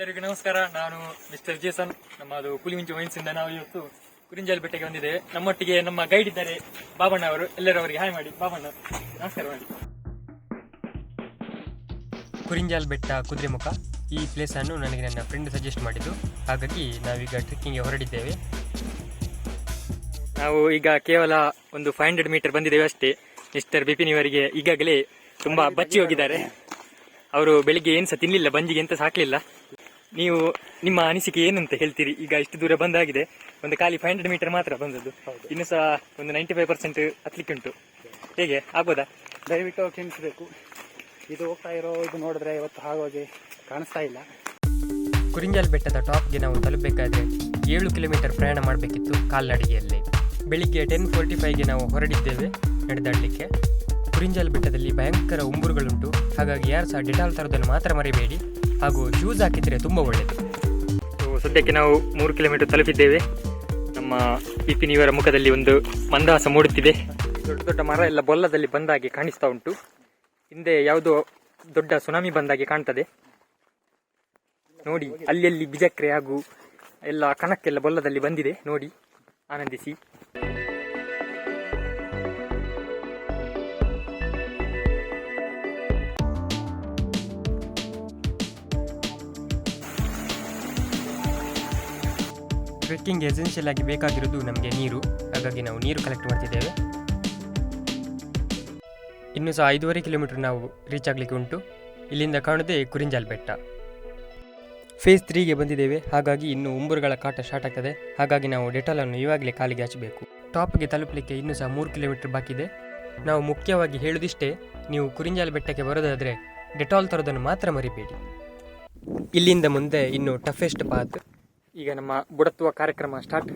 ಎಲ್ಲರಿಗೂ ನಮಸ್ಕಾರ. ನಾನು ಮಿಸ್ಟರ್ ಜೇಸನ್. ನಮ್ಮದು ಪುಲಿಮಿಂಚು ವೈನ್ಸಿಂದ ನಾವು ಇವತ್ತು ಕುರಿಂಜಾಲ್ ಬೆಟ್ಟಕ್ಕೆ ಬಂದಿದ್ದೇವೆ. ನಮ್ಮೊಟ್ಟಿಗೆ ನಮ್ಮ ಗೈಡ್ ಇದ್ದಾರೆ ಬಾಬಣ್ಣ ಅವರು. ಎಲ್ಲರೂ ಅವರಿಗೆ ಹಾಯ್ ಮಾಡಿ. ಬಾಬಣ್ಣ ನಮಸ್ಕಾರ ಮಾಡಿ. ಕುರಿಂಜಾಲ್ ಬೆಟ್ಟ ಕುದುರೆಮುಖ ಈ ಪ್ಲೇಸನ್ನು ನನಗೆ ನನ್ನ ಫ್ರೆಂಡ್ ಸಜೆಸ್ಟ್ ಮಾಡಿದ್ದು. ಹಾಗಾಗಿ ನಾವೀಗ ಟ್ರೆಕ್ಕಿಂಗ್ಗೆ ಹೊರಡಿದ್ದೇವೆ. ನಾವು ಈಗ ಕೇವಲ ಒಂದು 500 ಮೀಟರ್ ಬಂದಿದ್ದೇವೆ ಅಷ್ಟೇ. ಮಿಸ್ಟರ್ ಬಿಪಿನ್ ಇವರಿಗೆ ಈಗಾಗಲೇ ತುಂಬಾ ಬಚ್ಚಿ ಹೋಗಿದ್ದಾರೆ. ಅವರು ಬೆಳಿಗ್ಗೆ ಏನು ಸಹ ತಿನ್ನಲಿಲ್ಲ, ಬಂಜಿಗೆ ಎಂತ ಸಾಕಲಿಲ್ಲ. ನೀವು ನಿಮ್ಮ ಅನಿಸಿಕೆ ಏನಂತ ಹೇಳ್ತೀರಿ? ಈಗ ಇಷ್ಟು ದೂರ ಬಂದಾಗಿದೆ, ಒಂದು ಖಾಲಿ 500 ಮೀಟರ್ ಮಾತ್ರ ಬಂದದ್ದು, ಇನ್ನು ಸಹ ಒಂದು 95% ಹತ್ಲಿಕ್ಕೆ ಉಂಟು. ಹೇಗೆ ಆಗ್ಬೋದಾ? ದಯವಿಟ್ಟು ಕ್ಷಮಿಸಬೇಕು. ಇದು ಹೋಗ್ತಾ ಇರೋ ಇದು ನೋಡಿದ್ರೆ ಇವತ್ತು ಹಾಗಾಗಿ ಕಾಣಿಸ್ತಾ ಇಲ್ಲ. ಕುರಿಂಜಾಲ್ ಬೆಟ್ಟದ ಟಾಪ್ಗೆ ನಾವು ತಲುಪಬೇಕಾದ್ರೆ 7 ಕಿಲೋಮೀಟರ್ ಪ್ರಯಾಣ ಮಾಡಬೇಕಿತ್ತು ಕಾಲ್ನಡಿಗೆಯಲ್ಲಿ. ಬೆಳಿಗ್ಗೆ 10:45ಗೆ ನಾವು ಹೊರಡಿದ್ದೇವೆ ನಡೆದಾಡಲಿಕ್ಕೆ. ಕುರಿಂಜಾಲ್ ಬೆಟ್ಟದಲ್ಲಿ ಭಯಂಕರ ಉಂಗುರುಗಳುಂಟು, ಹಾಗಾಗಿ ಯಾರು ಸಹ ಡೆಟಾಲ್ ತರೋದನ್ನು ಮಾತ್ರ ಮರಿಬೇಡಿ, ಹಾಗೂ ಶೂಸ್ ಹಾಕಿದರೆ ತುಂಬ ಒಳ್ಳೆಯದು. ಸದ್ಯಕ್ಕೆ ನಾವು 3 ಕಿಲೋಮೀಟರ್ ತಲುಪಿದ್ದೇವೆ. ನಮ್ಮ ಬಿಪಿನ್ ಇವರ ಮುಖದಲ್ಲಿ ಒಂದು ಮಂದಹಾಸ ಮೂಡುತ್ತಿದೆ. ದೊಡ್ಡ ದೊಡ್ಡ ಮರ ಎಲ್ಲ ಬೊಲ್ಲದಲ್ಲಿ ಬಂದಾಗೆ ಕಾಣಿಸ್ತಾ ಉಂಟು. ಹಿಂದೆ ಯಾವುದೋ ದೊಡ್ಡ ಸುನಾಮಿ ಬಂದಾಗೆ ಕಾಣ್ತದೆ ನೋಡಿ. ಅಲ್ಲಿ ಬಿಜಕ್ರೆ ಹಾಗೂ ಎಲ್ಲ ಕಣಕ್ಕೆಲ್ಲ ಬೊಲ್ಲದಲ್ಲಿ ಬಂದಿದೆ ನೋಡಿ, ಆನಂದಿಸಿ. ಟ್ರೆಕ್ಕಿಂಗ್ ಎಸೆನ್ಷಿಯಲ್ ಆಗಿ ಬೇಕಾಗಿರೋದು ನಮಗೆ ನೀರು, ಹಾಗಾಗಿ ನಾವು ನೀರು ಕಲೆಕ್ಟ್ ಮಾಡ್ತಿದ್ದೇವೆ. ಇನ್ನೂ ಸಹ 5.5 ಕಿಲೋಮೀಟರ್ ನಾವು ರೀಚ್ ಆಗಲಿಕ್ಕೆ ಉಂಟು. ಇಲ್ಲಿಂದ ಕಾಣುವುದೇ ಕುರಿಂಜಾಲ್ ಬೆಟ್ಟ. ಫೇಸ್ 3ಗೆ ಬಂದಿದ್ದೇವೆ, ಹಾಗಾಗಿ ಇನ್ನು ಉಂಬುರುಗಳ ಕಾಟ ಸ್ಟಾರ್ಟ್ ಆಗ್ತದೆ. ಹಾಗಾಗಿ ನಾವು ಡೆಟಾಲನ್ನು ಇವಾಗಲೇ ಕಾಲಿಗೆ ಹಚ್ಚಬೇಕು. ಟಾಪ್ಗೆ ತಲುಪಲಿಕ್ಕೆ ಇನ್ನೂ ಸಹ 3 ಕಿಲೋಮೀಟರ್ ಬಾಕಿ ಇದೆ. ನಾವು ಮುಖ್ಯವಾಗಿ ಹೇಳುವುದಿಷ್ಟೇ, ನೀವು ಕುರಿಂಜಾಲ್ ಬೆಟ್ಟಕ್ಕೆ ಬರೋದಾದರೆ ಡೆಟಾಲ್ ತರೋದನ್ನು ಮಾತ್ರ ಮರಿಬೇಡಿ. ಇಲ್ಲಿಂದ ಮುಂದೆ ಇನ್ನು ಟಫೆಸ್ಟ್ ಪಾತ್. ಈಗ ನಮ್ಮ ಬುಡತ್ವ ಕಾರ್ಯಕ್ರಮ ಸ್ಟಾರ್ಟ್.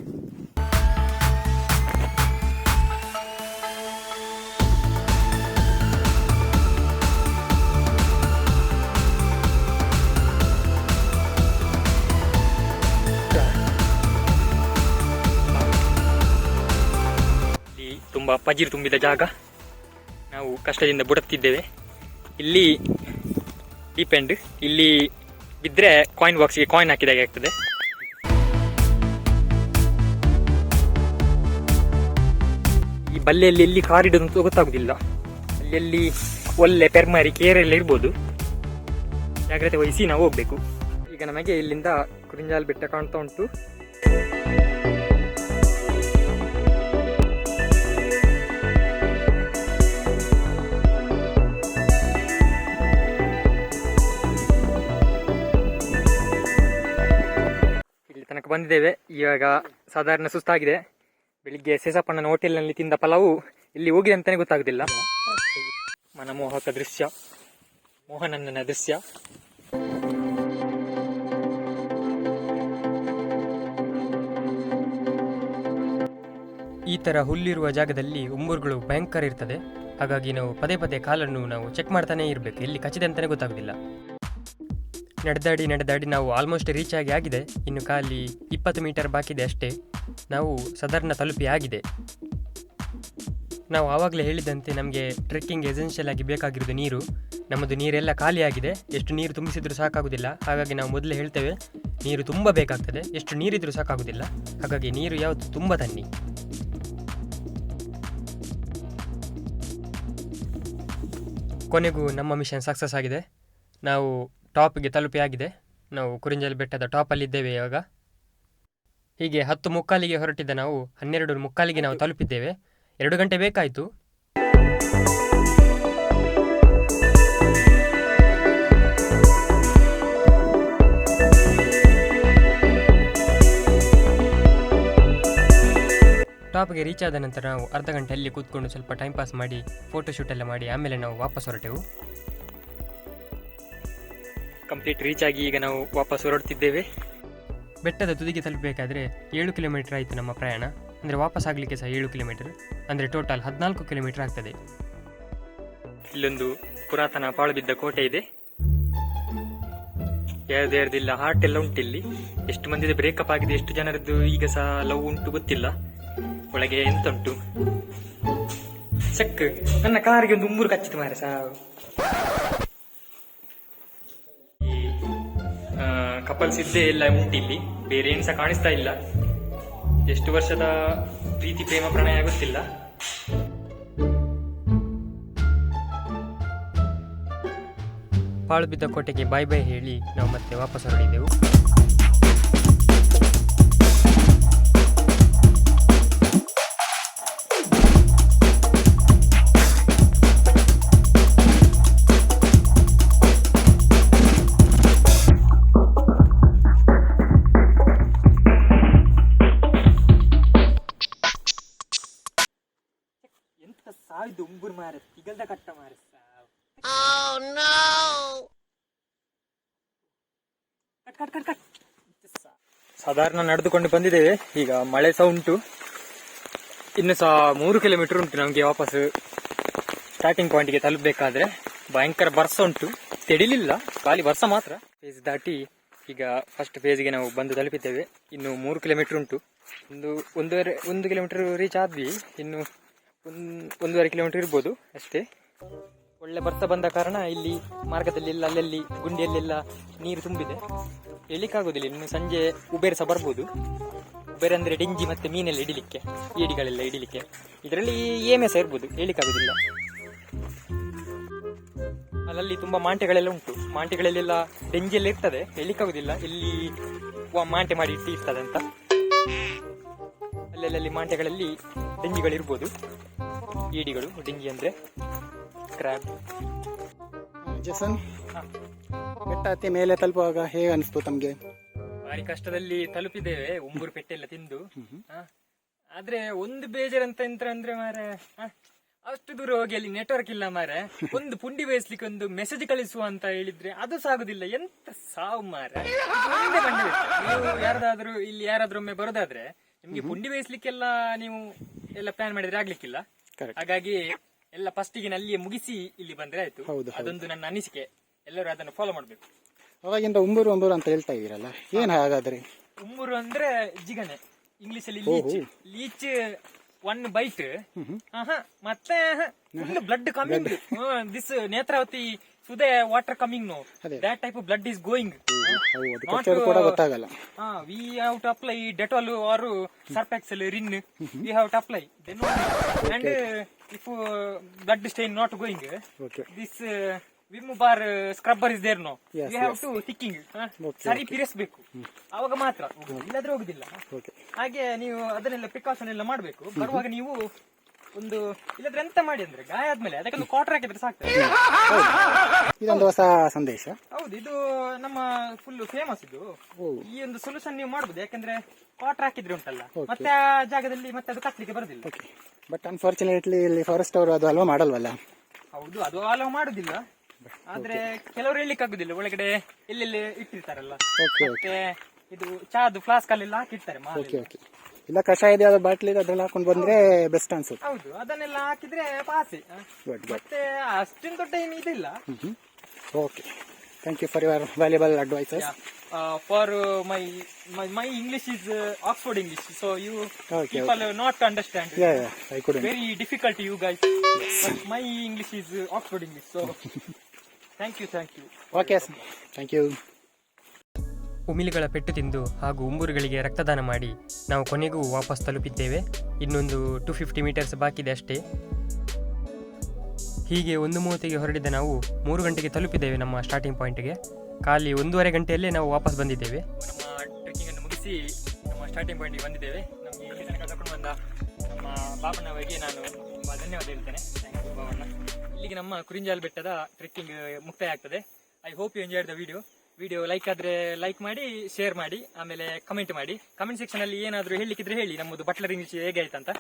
ತುಂಬಾ ಪಜಿರು ತುಂಬಿದ ಜಾಗ. ನಾವು ಕಷ್ಟದಿಂದ ಬುಡತ್ತಿದ್ದೇವೆ. ಇಲ್ಲಿ ಡಿಪೆಂಡ್, ಇಲ್ಲಿ ಬಿದ್ದರೆ ಕಾಯಿನ್ ಬಾಕ್ಸ್ಗೆ ಕಾಯಿನ್ ಹಾಕಿದಾಗೆ ಆಗ್ತದೆ. ಈ ಬಲ್ಲೆಯಲ್ಲಿ ಎಲ್ಲಿ ಕಾರಿಡೋದು ಗೊತ್ತಾಗುದಿಲ್ಲ. ಅಲ್ಲಿ ಒಳ್ಳೆ ಪೆರ್ಮಾರಿ ಕೇರೆಲ್ಲ ಇರ್ಬೋದು, ಜಾಗ್ರತೆ ವಹಿಸಿ ನಾವು ಹೋಗ್ಬೇಕು. ಈಗ ನಮಗೆ ಇಲ್ಲಿಂದ ಕುರಿಂಜಾಲ್ ಬೆಟ್ಟ ಕಾಣ್ತಾ ಉಂಟು. ಇಲ್ಲಿ ತನಕ ಬಂದಿದ್ದೇವೆ. ಇವಾಗ ಸಾಧಾರಣ ಸುಸ್ತಾಗಿದೆ. ಬೆಳಿಗ್ಗೆ ಸೇಸಪ್ಪಣ್ಣನ ಹೋಟೆಲ್ನಲ್ಲಿ ತಿಂದ ಪಲಾವು ಇಲ್ಲಿ ಹೋಗಿದೆ ಅಂತಾನೆ ಗೊತ್ತಾಗುದಿಲ್ಲ. ಮನಮೋಹಕ ದೃಶ್ಯ, ಮೋಹನನ್ನ ದೃಶ್ಯ. ಈ ಥರ ಹುಲ್ಲಿರುವ ಜಾಗದಲ್ಲಿ ಉಂಬುರುಗಳು ಭಯಂಕರ ಇರ್ತದೆ, ಹಾಗಾಗಿ ನಾವು ಪದೇ ಪದೇ ಕಾಲನ್ನು ನಾವು ಚೆಕ್ ಮಾಡ್ತಾನೆ ಇರಬೇಕು, ಎಲ್ಲಿ ಕಚ್ಚಿದೆ ಅಂತಾನೆ ಗೊತ್ತಾಗೋದಿಲ್ಲ. ನಡೆದಾಡಿ ನಾವು ಆಲ್ಮೋಸ್ಟ್ ರೀಚ್ ಆಗಿದೆ. ಇನ್ನು ಖಾಲಿ 20 ಮೀಟರ್ ಬಾಕಿದೆ ಅಷ್ಟೇ. ನಾವು ಸಾಧಾರಣ ತಲುಪಿ ಆಗಿದೆ. ನಾವು ಆವಾಗಲೇ ಹೇಳಿದಂತೆ ನಮಗೆ ಟ್ರೆಕ್ಕಿಂಗ್ ಎಸೆನ್ಷಿಯಲ್ ಆಗಿ ಬೇಕಾಗಿರೋದು ನೀರು. ನಮ್ಮದು ನೀರೆಲ್ಲ ಖಾಲಿ ಆಗಿದೆ. ಎಷ್ಟು ನೀರು ತುಂಬಿಸಿದ್ರೂ ಸಾಕಾಗೋದಿಲ್ಲ. ಹಾಗಾಗಿ ನಾವು ಮೊದಲೇ ಹೇಳ್ತೇವೆ, ನೀರು ತುಂಬ ಬೇಕಾಗ್ತದೆ, ಎಷ್ಟು ನೀರಿದ್ರೂ ಸಾಕಾಗೋದಿಲ್ಲ. ಹಾಗಾಗಿ ನೀರು ಯಾವುದು ತುಂಬ ತನ್ನಿ. ಕೊನೆಗೂ ನಮ್ಮ ಮಿಷನ್ ಸಕ್ಸಸ್ ಆಗಿದೆ. ನಾವು ಟಾಪ್ಗೆ ತಲುಪಿ ಆಗಿದೆ. ನಾವು ಕುರಿಂಜಾಲ್ ಬೆಟ್ಟದ ಟಾಪಲ್ಲಿದ್ದೇವೆ ಇವಾಗ. ಹೀಗೆ 10:45ಗೆ ಹೊರಟಿದ್ದ ನಾವು 12:45ಗೆ ನಾವು ತಲುಪಿದ್ದೇವೆ. 2 ಗಂಟೆ ಬೇಕಾಯಿತು. ಟಾಪ್ಗೆ ರೀಚ್ ಆದ ನಂತರ ನಾವು ಅರ್ಧ ಗಂಟೆ ಅಲ್ಲಿ ಕೂತ್ಕೊಂಡು ಸ್ವಲ್ಪ ಟೈಮ್ ಪಾಸ್ ಮಾಡಿ ಫೋಟೋಶೂಟ್ ಎಲ್ಲ ಮಾಡಿ ಆಮೇಲೆ ನಾವು ವಾಪಸ್ ಹೊರಟೆವು. ಕಂಪ್ಲೀಟ್ ರೀಚ್ ಆಗಿ ಈಗ ನಾವು ವಾಪಸ್ ಹೊರಡ್ತಿದ್ದೇವೆ. ಬೆಟ್ಟದ ತುದಿಗೆ ತಲುಪಬೇಕಾದ್ರೆ 7 ಕಿಲೋಮೀಟರ್ ಆಯಿತು ನಮ್ಮ ಪ್ರಯಾಣ. ಅಂದರೆ ವಾಪಸ್ ಆಗಲಿಕ್ಕೆ ಸಹ 7 ಕಿಲೋಮೀಟರ್, ಅಂದರೆ ಟೋಟಲ್ 14 ಕಿಲೋಮೀಟರ್ ಆಗ್ತದೆ. ಇಲ್ಲೊಂದು ಪುರಾತನ ಪಾಳು ಬಿದ್ದ ಕೋಟೆ ಇದೆ. ಯಾರ್ದಿಲ್ಲ ಹಾರ್ಟ್ ಎಲ್ಲ ಉಂಟು ಇಲ್ಲಿ. ಎಷ್ಟು ಮಂದಿದೆ ಬ್ರೇಕಪ್ ಆಗಿದೆ, ಎಷ್ಟು ಜನರದ್ದು ಈಗ ಸಹ ಲವ್ ಉಂಟು ಗೊತ್ತಿಲ್ಲ. ಒಳಗೆ ಎಂತ ಉಂಟು ಚೆಕ್. ನನ್ನ ಕಾರಿಗೆ ಒಂದು ಉಂಗುರು ಕಚ್ಚಿತು ಮಾರೆ ಸಾವು. ಕಪಲ್ಸ್ ಇದ್ದೇ ಎಲ್ಲ ಉಂಟು ಇಲ್ಲಿ, ಬೇರೆ ಏನು ಸಹ ಕಾಣಿಸ್ತಾ ಇಲ್ಲ. ಎಷ್ಟು ವರ್ಷದ ಪ್ರೀತಿ ಪ್ರೇಮ ಪ್ರಣಯ ಗೊತ್ತಿಲ್ಲ. ಪಾಳು ಬಿದ್ದ ಕೋಟೆಗೆ ಬಾಯ್ ಬಾಯ್ ಹೇಳಿ ನಾವು ಮತ್ತೆ ವಾಪಸ್ ಹೊರಡಿದೆವು. ಎಂತ ಸಾಯ್ದು ಉಂಗುರ್ ಮಾರ ತಿಗಲ್ದ ಕಟ್ಟ ಮಾರ ಸಾಧಾರಣ ನಡೆದುಕೊಂಡು ಬಂದಿದ್ದೇವೆ. ಈಗ ಮಳೆ ಸಹ ಉಂಟು, ಇನ್ನು ಸಹ 3 ಕಿಲೋಮೀಟರ್ ಉಂಟು ನಮಗೆ ವಾಪಸ್ ಸ್ಟಾರ್ಟಿಂಗ್ ಪಾಯಿಂಟ್ಗೆ ತಲುಪಬೇಕಾದ್ರೆ. ಭಯಂಕರ ಬರ್ಸ ಉಂಟು, ತೆಡಿಲಿಲ್ಲ, ಖಾಲಿ ಬರ್ಸ ಮಾತ್ರ. ಫೇಸ್ ದಾಟಿ ಈಗ ಫಸ್ಟ್ ಫೇಸ್ಗೆ ನಾವು ಬಂದು ತಲುಪಿದ್ದೇವೆ. ಇನ್ನು 3 ಕಿಲೋಮೀಟರ್ ಉಂಟು. ಒಂದು ಕಿಲೋಮೀಟರ್ ರೀಚ್ ಆದ್ವಿ, ಇನ್ನು 1.5 ಕಿಲೋಮೀಟರ್ ಇರ್ಬೋದು ಅಷ್ಟೇ. ಒಳ್ಳೆ ಬರ್ಸ ಬಂದ ಕಾರಣ ಇಲ್ಲಿ ಮಾರ್ಗದಲ್ಲಿ ಅಲ್ಲಲ್ಲಿ ಗುಂಡಿಯಲ್ಲೆಲ್ಲ ನೀರು ತುಂಬಿದೆ, ಎಳಿಕಾಗೋದಿಲ್ಲ. ಇನ್ನು ಸಂಜೆ ಉಬೇರ್ ಸಹ ಬರ್ಬೋದು. ಉಬೇರ್ ಅಂದ್ರೆ ಡೆಂಜಿ ಮತ್ತೆ ಮೀನೆಲ್ಲ ಇಡಿಲಿಕ್ಕೆ, ಏಡಿಗಳೆಲ್ಲ ಇಡಿಲಿಕ್ಕೆ. ಇದರಲ್ಲಿ ಏಮೆ ಸಹ ಇರ್ಬೋದು, ಹೇಳಿಕಾಗೋದಿಲ್ಲ. ಅಲ್ಲಲ್ಲಿ ತುಂಬಾ ಮಾಂಟೆಗಳೆಲ್ಲ ಉಂಟು, ಮಾಂಟೆಗಳಲ್ಲೆಲ್ಲ ಡೆಂಜಿ ಎಲ್ಲ ಇರ್ತದೆ, ಹೇಳಿಕಾಗೋದಿಲ್ಲ ಎಲ್ಲಿ ಮಾಂಟೆ ಮಾಡಿ ಇರ್ತದೆ ಅಂತ. ಅಲ್ಲೆಲ್ಲಿ ಮಾಂಟೆಗಳಲ್ಲಿ ಡೆಂಜಿಗಳಿರ್ಬೋದು, ಏಡಿಗಳು. ಡೆಂಜಿ ಅಂದ್ರೆ ಕ್ರ್ಯಾಬ್. ಜಸನ್, ಬೆಟ್ಟ ಹತ್ತಿ ಮೇಲೆ ತಲುಪುವಾಗ ಹೇಗೆ ಅನಿಸ್ತು ತಮ್ಗೆ? ಭಾರಿ ಕಷ್ಟದಲ್ಲಿ ತಲುಪಿದ್ದೇವೆ, ಉಂಬೂರು ಪೆಟ್ಟೆಲ್ಲ ತಿಂದು. ಆದ್ರೆ ಒಂದು ಬೇಜಾರಂತ ಅಂದ್ರೆ ಮಾರೆ, ಅಷ್ಟು ದೂರ ಹೋಗಿ ಅಲ್ಲಿ ನೆಟ್ವರ್ಕ್ ಇಲ್ಲ ಮಾರೆ. ಒಂದು ಪುಂಡಿ ಬೇಯಿಸ್ಲಿಕ್ಕೆ ಒಂದು ಮೆಸೇಜ್ ಕಳಿಸುವ ಅಂತ ಹೇಳಿದ್ರೆ ಅದು ಸಾಗುದಿಲ್ಲ. ಎಂತ ಸಾವು ಮಾರೆ. ನೀವು ಯಾರಾದ್ರೂ ಇಲ್ಲಿ ಒಮ್ಮೆ ಬರೋದಾದ್ರೆ ನಿಮ್ಗೆ ಪುಂಡಿ ಬೇಯಿಸ್ಲಿಕ್ಕೆಲ್ಲ ನೀವು ಎಲ್ಲ ಪ್ಲಾನ್ ಮಾಡಿದ್ರೆ ಆಗ್ಲಿಕ್ಕಿಲ್ಲ. ಹಾಗಾಗಿ ಎಲ್ಲ ಫಸ್ಟಿಗೆ ಅಲ್ಲಿಯೇ ಮುಗಿಸಿ ಇಲ್ಲಿ ಬಂದ್ರೆ ಆಯ್ತು. ಅದೊಂದು ನನ್ನ ಅನಿಸಿಕೆ, ಎಲ್ಲರೂ ಅದನ್ನು ಫಾಲೋ ಮಾಡ್ಬೇಕು. ಅವಾಗಿಂದ ಉಂಬೂರು ಅಂತ ಹೇಳ್ತಾ ಇದೀರಲ್ಲ, ಏನ್ ಹಾಗಾದ್ರೆ? ಉಂಬೂರು ಅಂದ್ರೆ ಜಿಗಣೆ, ಇಂಗ್ಲಿಷ್ ಅಲ್ಲಿ ಲೀಚ್. 1 ಬೈಟ್ ಮತ್ತೆ ಬ್ಲಡ್ ಕಮಿಂಗ್. ದಿಸ್ ನೇತ್ರಾವತಿ ಸುದೆ water coming. No that type blood is going. ಗೊತ್ತಾಗಲ್ಲ. We have to apply Dettol or Surf Excel Rin. We have to apply then and if blood stain not going, this Vim bar scrubber is there. No we have to thinking. ಸರಿ ಪಿರಿಸ್ಬೇಕು, ಅವಾಗ ಮಾತ್ರ, ಇಲ್ಲದ್ರೆ ಹೋಗುದಿಲ್ಲ. ಹಾಗೆ ನೀವು ಅದನ್ನೆಲ್ಲ ಪ್ರಿಕಾಷನ್ ಎಲ್ಲ ಮಾಡ್ಬೇಕು. ಬರುವಾಗ ನೀವು ಒಂದು ಇಲ್ಲದ್ರೆ ಎಂತ ಮಾಡಿ ಅಂದ್ರೆ ಗಾಯ ಆದ್ಮೇಲೆ ಅದಕ್ಕೊಂದು ಕ್ವಾರ್ಟರ್ ಹಾಕಿದ್ರೆ ಸಾಕ್ತದೆ. ಇದೊಂದು ಹೊಸ ಸಂದೇಶ. ಹೌದು, ಇದು ನಮ್ಮ ಫುಲ್ ಫೇಮಸ್. ಇದು ಈ ಒಂದು ಸೊಲ್ಯೂಷನ್ ನೀವು ಮಾಡಬಹುದು, ಯಾಕಂದ್ರೆ ಕ್ವಾರ್ಟರ್ ಹಾಕಿದ್ರೆ ಉಂಟಲ್ಲ, ಮತ್ತೆ ಆ ಜಾಗದಲ್ಲಿ ಮತ್ತೆ ಅದು ಕಟ್ಲಿಕ್ಕೆ ಬರುದಿಲ್ಲ. ಬಟ್ ಅನ್ಫಾರ್ಚುನೇಟ್ಲಿ ಇಲ್ಲಿ ಫಾರೆಸ್ಟ್ ಅವರು ಅದು ಅಲೋ ಮಾಡಲ್ವಲ್ಲ. ಹೌದು, ಅದು ಅಲೋ ಮಾಡುದಿಲ್ಲ. ಆದ್ರೆ ಕೆಲವರು ಹೇಳಲಿಕ್ಕೆ ಆಗುದಿಲ್ಲ, ಒಳಗಡೆ ಎಲ್ಲೆಲ್ಲಿ ಇಟ್ಟಿರ್ತಾರಲ್ಲ. ಮತ್ತೆ ಇದು ಚಾದು ಫ್ಲಾಸ್ಕ್ ಅಲ್ಲೆಲ್ಲ ಹಾಕಿರ್ತಾರೆ. ಇಲ್ಲ ಕಷಾಯದ ಯಾವ್ದು ಬಾಟ್ಲಿ ಅದ್ರಲ್ಲಿ ಹಾಕೊಂಡು ಬಂದ್ರೆ ಬೆಸ್ಟ್ ಅನ್ಸುತ್ತೆ. ಹೌದು, ಅದನ್ನೆಲ್ಲ ಹಾಕಿದ್ರೆ ಪಾಸೆ. ಮತ್ತೆ ಅಷ್ಟೊಂದು ದೊಡ್ಡ ಏನು ಇದಿಲ್ಲ. Okay, thank you for your valuable advices. For my English is Oxford English, so you people not understand. I couldn't. Very difficult you guys. But my English is Oxford English, so thank you. Okay, thank you. ಉಮಿಲಿಗಳ ಪೆಟ್ಟು ತಿಂದು ಹಾಗೂ ಉಂಬೂರುಗಳಿಗೆ ರಕ್ತದಾನ ಮಾಡಿ ನಾವು ಕೊನೆಗೂ ವಾಪಸ್ ತಲುಪಿದ್ದೇವೆ. ಇನ್ನೊಂದು 250 ಮೀಟರ್ಸ್ ಬಾಕಿದೆ ಅಷ್ಟೇ. ಹೀಗೆ 1:30ಗೆ ಹೊರಡಿದ ನಾವು 3 ಗಂಟೆಗೆ ತಲುಪಿದ್ದೇವೆ ನಮ್ಮ ಸ್ಟಾರ್ಟಿಂಗ್ ಪಾಯಿಂಟ್ಗೆ. ಖಾಲಿ 1.5 ಗಂಟೆಯಲ್ಲೇ ನಾವು ವಾಪಸ್ ಬಂದಿದ್ದೇವೆ. ನಮ್ಮ ಟ್ರೆಕ್ಕಿಂಗ್ ಅನ್ನು ಮುಗಿಸಿ ನಮ್ಮ ಸ್ಟಾರ್ಟಿಂಗ್ ಪಾಯಿಂಟ್ಗೆ ಬಂದಿದ್ದೇವೆ. ನಮಗೆ ಇಲ್ಲಿ ತನಕ ಕರ್ಕೊಂಡು ಬಂದ ನಮ್ಮ ಬಾಬಣ್ಣವರಿಗೆ ನಾನು ತುಂಬ ಧನ್ಯವಾದ ಹೇಳ್ತೇನೆ. Thank you Babanna. ಇಲ್ಲಿಗೆ ನಮ್ಮ ಕುರಿಂಜಾಲ್ ಬೆಟ್ಟದ ಟ್ರೆಕ್ಕಿಂಗ್ ಮುಕ್ತಾಯ ಆಗ್ತದೆ. I hope you enjoyed the video like ಆದ್ರೆ ಲೈಕ್ ಮಾಡಿ, ಶೇರ್ ಮಾಡಿ, ಆಮೇಲೆ ಕಮೆಂಟ್ ಮಾಡಿ. ಕಮೆಂಟ್ ಸೆಕ್ಷನ್ ಅಲ್ಲಿ ಏನಾದ್ರು ಹೇಳಿಕ್ಕಿದ್ರೆ ಹೇಳಿ, ನಮ್ಮದು ಬಟ್ಲರ್ ಇಂಗ್ಲಿಷ್ ಹೇಗೆ ಆಯ್ತಂತ.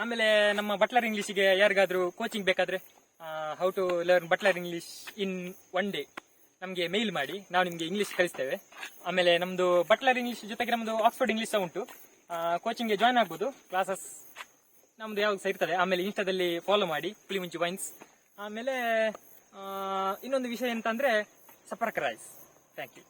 ಆಮೇಲೆ ನಮ್ಮ ಬಟ್ಲರ್ ಇಂಗ್ಲಿಷ್ಗೆ ಯಾರಿಗಾದ್ರೂ ಕೋಚಿಂಗ್ ಬೇಕಾದ್ರೆ, how to learn butler English in 1 day ನಮಗೆ ಮೇಲ್ ಮಾಡಿ, ನಾವು ನಿಮಗೆ ಇಂಗ್ಲಿಷ್ ಕಲಿಸ್ತೇವೆ. ಆಮೇಲೆ ನಮ್ದು ಬಟ್ಲರ್ ಇಂಗ್ಲಿಷ್ ಜೊತೆಗೆ ನಮ್ದು ಆಕ್ಸ್ಫರ್ಡ್ ಇಂಗ್ಲಿಷ್ ಸಹ ಉಂಟು. ಕೋಚಿಂಗ್ಗೆ ಜಾಯ್ನ್ ಆಗ್ಬೋದು. ಕ್ಲಾಸಸ್ ನಮ್ದು ಯಾವಾಗ ಸಹ ಇರ್ತದೆ. ಆಮೇಲೆ ಇನ್ಸ್ಟಾದಲ್ಲಿ ಫಾಲೋ ಮಾಡಿ, ಪುಲಿಮುಂಚಿ ವೈನ್ಸ್. ಆಮೇಲೆ ಇನ್ನೊಂದು ವಿಷಯ ಎಂತ ಅಂದ್ರೆ ಸಪರ್ಕ ರೈಸ್. Thank you.